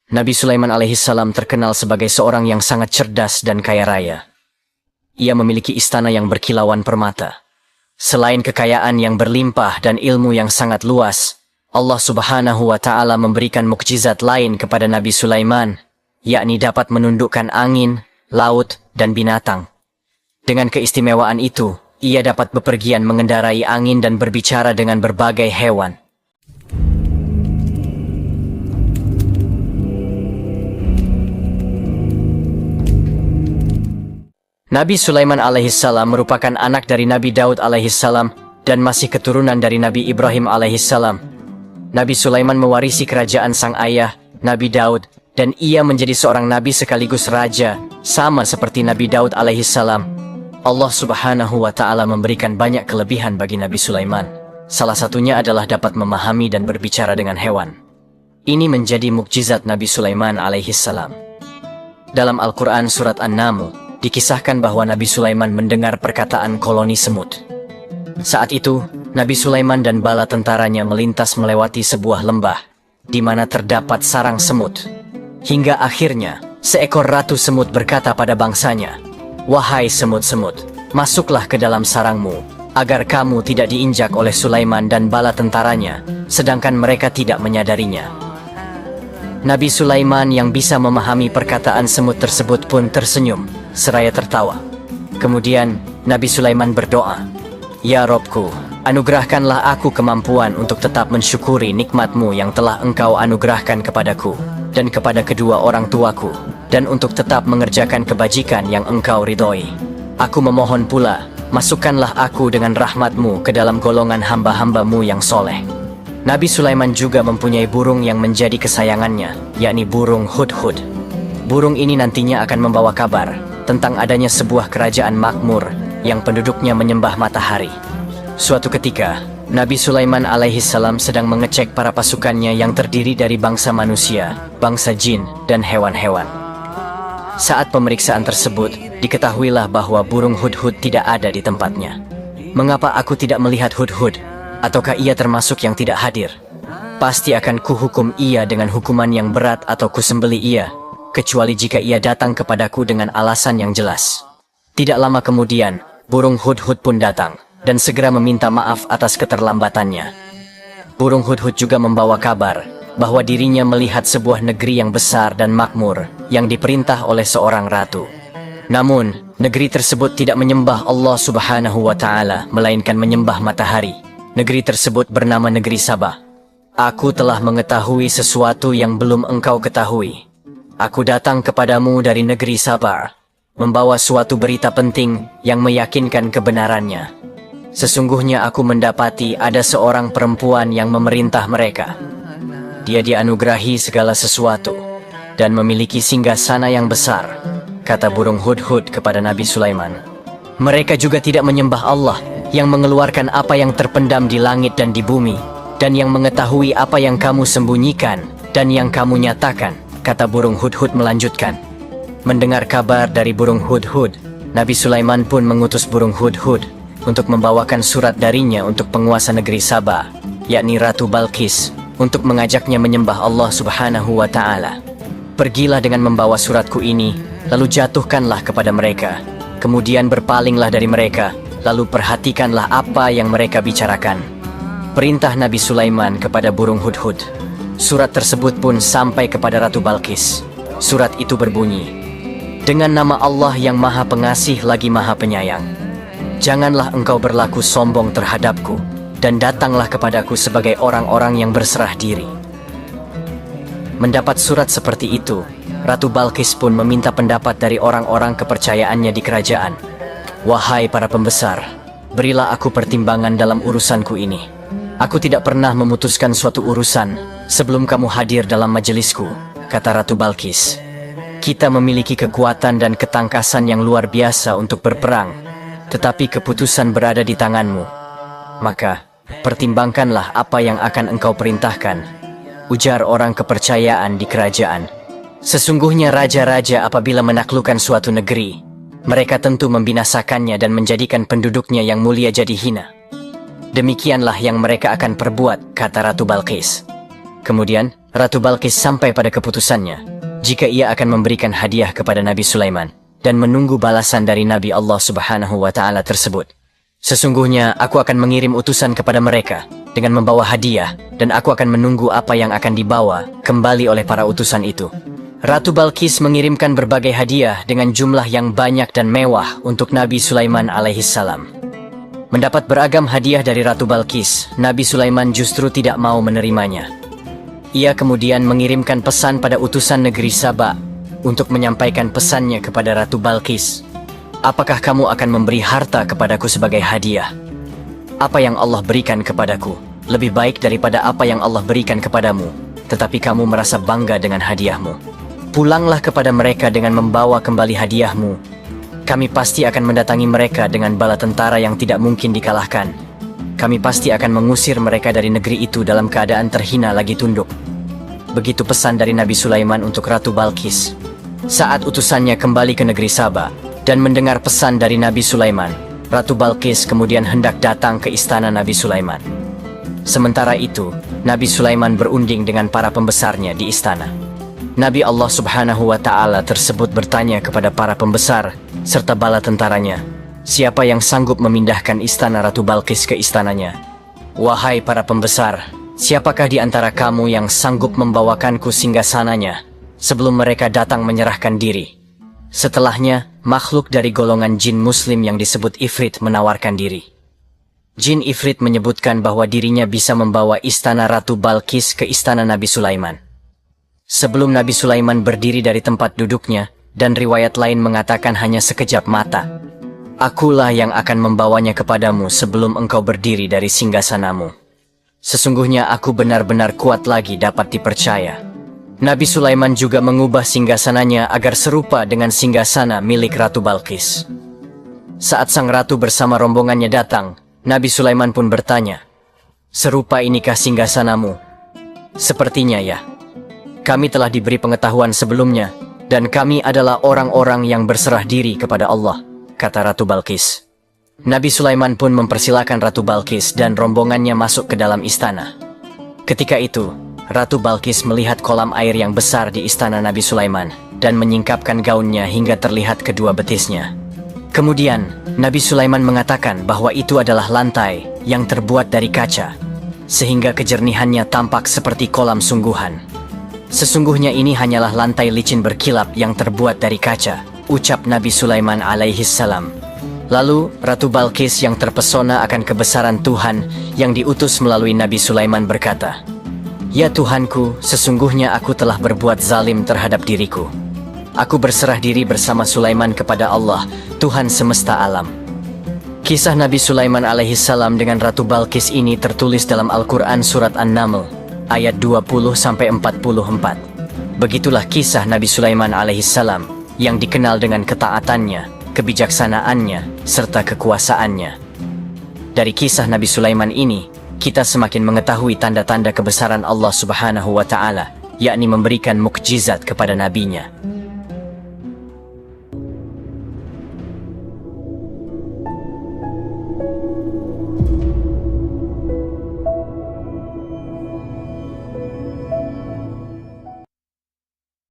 Nabi Sulaiman alaihissalam terkenal sebagai seorang yang sangat cerdas dan kaya raya. Ia memiliki istana yang berkilauan permata. Selain kekayaan yang berlimpah dan ilmu yang sangat luas, Allah Subhanahu wa Ta'ala memberikan mukjizat lain kepada Nabi Sulaiman, yakni dapat menundukkan angin, laut, dan binatang. Dengan keistimewaan itu, ia dapat bepergian mengendarai angin dan berbicara dengan berbagai hewan. Nabi Sulaiman alaihissalam merupakan anak dari Nabi Daud alaihissalam dan masih keturunan dari Nabi Ibrahim alaihissalam. Nabi Sulaiman mewarisi kerajaan sang ayah, Nabi Daud, dan ia menjadi seorang nabi sekaligus raja, sama seperti Nabi Daud alaihissalam. Allah Subhanahu wa Ta'ala memberikan banyak kelebihan bagi Nabi Sulaiman. Salah satunya adalah dapat memahami dan berbicara dengan hewan. Ini menjadi mukjizat Nabi Sulaiman alaihissalam. Dalam Al-Quran surat An-Naml, dikisahkan bahwa Nabi Sulaiman mendengar perkataan koloni semut. Saat itu, Nabi Sulaiman dan bala tentaranya melintas melewati sebuah lembah, di mana terdapat sarang semut. Hingga akhirnya, seekor ratu semut berkata pada bangsanya, "Wahai semut-semut, masuklah ke dalam sarangmu, agar kamu tidak diinjak oleh Sulaiman dan bala tentaranya, sedangkan mereka tidak menyadarinya." Nabi Sulaiman yang bisa memahami perkataan semut tersebut pun tersenyum, seraya tertawa. Kemudian, Nabi Sulaiman berdoa, "Ya Robku, anugerahkanlah aku kemampuan untuk tetap mensyukuri nikmat-Mu yang telah Engkau anugerahkan kepadaku, dan kepada kedua orang tuaku, dan untuk tetap mengerjakan kebajikan yang Engkau ridhoi. Aku memohon pula, masukkanlah aku dengan rahmat-Mu ke dalam golongan hamba-hamba-Mu yang soleh." Nabi Sulaiman juga mempunyai burung yang menjadi kesayangannya, yakni burung Hudhud. Burung ini nantinya akan membawa kabar tentang adanya sebuah kerajaan makmur yang penduduknya menyembah matahari. Suatu ketika, Nabi Sulaiman alaihissalam sedang mengecek para pasukannya yang terdiri dari bangsa manusia, bangsa jin, dan hewan-hewan. Saat pemeriksaan tersebut, diketahuilah bahwa burung Hudhud tidak ada di tempatnya. "Mengapa aku tidak melihat Hudhud? Ataukah ia termasuk yang tidak hadir? Pasti akan kuhukum ia dengan hukuman yang berat atau kusembeli ia, kecuali jika ia datang kepadaku dengan alasan yang jelas." Tidak lama kemudian, burung Hudhud pun datang, dan segera meminta maaf atas keterlambatannya. Burung Hudhud juga membawa kabar bahwa dirinya melihat sebuah negeri yang besar dan makmur, yang diperintah oleh seorang ratu. Namun, negeri tersebut tidak menyembah Allah Subhanahu wa Ta'ala, melainkan menyembah matahari. Negeri tersebut bernama Negeri Sabah. "Aku telah mengetahui sesuatu yang belum engkau ketahui. Aku datang kepadamu dari Negeri Sabah, membawa suatu berita penting yang meyakinkan kebenarannya. Sesungguhnya aku mendapati ada seorang perempuan yang memerintah mereka. Dia dianugerahi segala sesuatu dan memiliki singgasana yang besar," kata burung Hudhud kepada Nabi Sulaiman. "Mereka juga tidak menyembah Allah yang mengeluarkan apa yang terpendam di langit dan di bumi, dan yang mengetahui apa yang kamu sembunyikan dan yang kamu nyatakan," kata burung Hudhud melanjutkan. Mendengar kabar dari burung Hudhud, Nabi Sulaiman pun mengutus burung Hudhud untuk membawakan surat darinya untuk penguasa negeri Sabah, yakni Ratu Balqis, untuk mengajaknya menyembah Allah Subhanahu wa Ta'ala. "Pergilah dengan membawa suratku ini, lalu jatuhkanlah kepada mereka. Kemudian berpalinglah dari mereka, lalu perhatikanlah apa yang mereka bicarakan," perintah Nabi Sulaiman kepada burung Hudhud. Surat tersebut pun sampai kepada Ratu Balqis. Surat itu berbunyi, "Dengan nama Allah yang Maha Pengasih lagi Maha Penyayang, janganlah engkau berlaku sombong terhadapku, dan datanglah kepadaku sebagai orang-orang yang berserah diri." Mendapat surat seperti itu, Ratu Balqis pun meminta pendapat dari orang-orang kepercayaannya di kerajaan. "Wahai para pembesar, berilah aku pertimbangan dalam urusanku ini. Aku tidak pernah memutuskan suatu urusan sebelum kamu hadir dalam majelisku," kata Ratu Balqis. "Kita memiliki kekuatan dan ketangkasan yang luar biasa untuk berperang, tetapi keputusan berada di tanganmu. Maka, pertimbangkanlah apa yang akan engkau perintahkan," ujar orang kepercayaan di kerajaan. Sesungguhnya raja-raja apabila menaklukkan suatu negeri, mereka tentu membinasakannya dan menjadikan penduduknya yang mulia jadi hina. Demikianlah yang mereka akan perbuat, kata Ratu Balqis. Kemudian, Ratu Balqis sampai pada keputusannya jika ia akan memberikan hadiah kepada Nabi Sulaiman dan menunggu balasan dari Nabi Allah Subhanahu wa Ta'ala tersebut. Sesungguhnya aku akan mengirim utusan kepada mereka dengan membawa hadiah, dan aku akan menunggu apa yang akan dibawa kembali oleh para utusan itu. Ratu Balqis mengirimkan berbagai hadiah dengan jumlah yang banyak dan mewah untuk Nabi Sulaiman alaihissalam. Mendapat beragam hadiah dari Ratu Balqis, Nabi Sulaiman justru tidak mau menerimanya. Ia kemudian mengirimkan pesan pada utusan negeri Saba untuk menyampaikan pesannya kepada Ratu Balqis. Apakah kamu akan memberi harta kepadaku sebagai hadiah? Apa yang Allah berikan kepadaku lebih baik daripada apa yang Allah berikan kepadamu, tetapi kamu merasa bangga dengan hadiahmu. Pulanglah kepada mereka dengan membawa kembali hadiahmu. Kami pasti akan mendatangi mereka dengan bala tentara yang tidak mungkin dikalahkan. Kami pasti akan mengusir mereka dari negeri itu dalam keadaan terhina lagi tunduk. Begitu pesan dari Nabi Sulaiman untuk Ratu Balqis. Saat utusannya kembali ke negeri Saba dan mendengar pesan dari Nabi Sulaiman, Ratu Balqis kemudian hendak datang ke istana Nabi Sulaiman. Sementara itu, Nabi Sulaiman berunding dengan para pembesarnya di istana. Nabi Allah Subhanahu wa Ta'ala tersebut bertanya kepada para pembesar serta bala tentaranya, siapa yang sanggup memindahkan istana Ratu Balqis ke istananya? Wahai para pembesar, siapakah di antara kamu yang sanggup membawakanku singgasananya sebelum mereka datang menyerahkan diri? Setelahnya, makhluk dari golongan jin muslim yang disebut Ifrit menawarkan diri. Jin Ifrit menyebutkan bahwa dirinya bisa membawa istana Ratu Balqis ke istana Nabi Sulaiman. Sebelum Nabi Sulaiman berdiri dari tempat duduknya, dan riwayat lain mengatakan hanya sekejap mata, akulah yang akan membawanya kepadamu sebelum engkau berdiri dari singgasanamu. Sesungguhnya aku benar-benar kuat lagi dapat dipercaya. Nabi Sulaiman juga mengubah singgasananya agar serupa dengan singgasana milik Ratu Balqis. Saat sang ratu bersama rombongannya datang, Nabi Sulaiman pun bertanya, "Serupa inikah singgasanamu?" "Sepertinya ya. Kami telah diberi pengetahuan sebelumnya, dan kami adalah orang-orang yang berserah diri kepada Allah," kata Ratu Balqis. Nabi Sulaiman pun mempersilakan Ratu Balqis dan rombongannya masuk ke dalam istana. Ketika itu, Ratu Balqis melihat kolam air yang besar di istana Nabi Sulaiman dan menyingkapkan gaunnya hingga terlihat kedua betisnya. Kemudian, Nabi Sulaiman mengatakan bahwa itu adalah lantai yang terbuat dari kaca, sehingga kejernihannya tampak seperti kolam sungguhan. "Sesungguhnya ini hanyalah lantai licin berkilap yang terbuat dari kaca," ucap Nabi Sulaiman alaihissalam. Lalu, Ratu Balqis yang terpesona akan kebesaran Tuhan yang diutus melalui Nabi Sulaiman berkata, "Ya Tuhanku, sesungguhnya aku telah berbuat zalim terhadap diriku. Aku berserah diri bersama Sulaiman kepada Allah, Tuhan semesta alam." Kisah Nabi Sulaiman alaihissalam dengan Ratu Balqis ini tertulis dalam Al-Quran Surat An-Naml, ayat 20-44. Begitulah kisah Nabi Sulaiman alaihissalam yang dikenal dengan ketaatannya, kebijaksanaannya, serta kekuasaannya. Dari kisah Nabi Sulaiman ini, kita semakin mengetahui tanda-tanda kebesaran Allah Subhanahu wa Ta'ala, yakni memberikan mukjizat kepada nabinya.